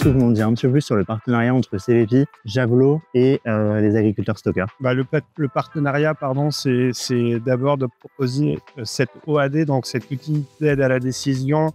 que vous m'en dire un petit peu plus sur le partenariat entre CVP, Javelot et les agriculteurs stockeurs? Le partenariat, pardon, c'est d'abord de proposer cette OAD, donc cet outil d'aide à la décision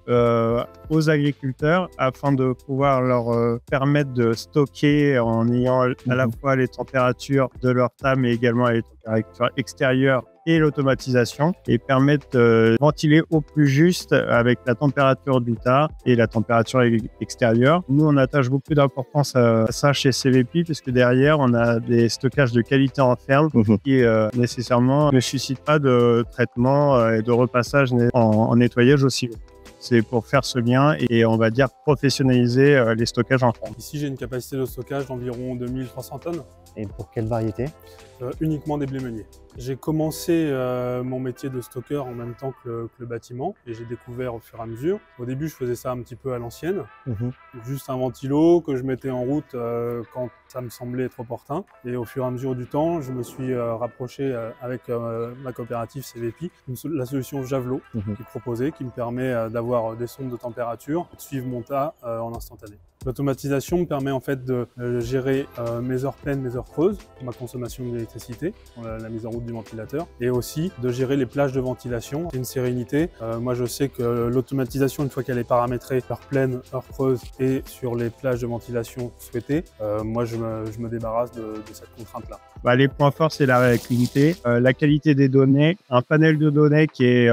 aux agriculteurs afin de pouvoir leur permettre de stocker en ayant à la fois les températures de leur table, mais également les températures extérieures et l'automatisation, et permettre de ventiler au plus juste avec la température du tas et la température extérieure. Nous, on attache beaucoup d'importance à ça chez CVP, puisque derrière, on a des stockages de qualité en ferme qui nécessairement ne suscitent pas de traitement et de repassage en nettoyage aussi. C'est pour faire ce lien et on va dire professionnaliser les stockages en ferme. Ici, j'ai une capacité de stockage d'environ 2300 tonnes. Et pour quelle variété? Uniquement des blés meuniers. J'ai commencé mon métier de stockeur en même temps que le bâtiment et j'ai découvert au fur et à mesure. Au début, je faisais ça un petit peu à l'ancienne, juste un ventilo que je mettais en route quand ça me semblait être opportun. Et au fur et à mesure du temps, je me suis rapproché avec ma coopérative CVP, la solution Javelot qui est proposée, qui me permet d'avoir des sondes de température, de suivre mon tas en instantané. L'automatisation me permet en fait de gérer mes heures pleines, mes heures creuses, ma consommation d'électricité, la mise en route du ventilateur, et aussi de gérer les plages de ventilation. C'est une sérénité. Moi, je sais que l'automatisation, une fois qu'elle est paramétrée, heure pleine, heure creuse et sur les plages de ventilation souhaitées, moi, je me débarrasse de cette contrainte-là. Les points forts, c'est la réactivité, la qualité des données, un panel de données qui est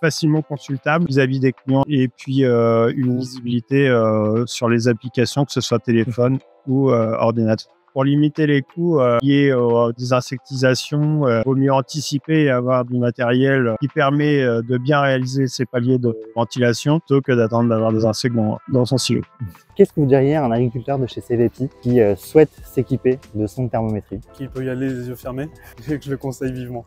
facilement consultable vis-à-vis des clients, et puis une visibilité sur les applications, que ce soit téléphone ou ordinateur. Pour limiter les coûts liés aux désinsectisations, il vaut mieux anticiper et avoir du matériel qui permet de bien réaliser ces paliers de ventilation plutôt que d'attendre d'avoir des insectes dans son silo. Qu'est-ce que vous diriez à un agriculteur de chez CVP qui souhaite s'équiper de sondes thermométrie? Qui peut y aller les yeux fermés et que je le conseille vivement.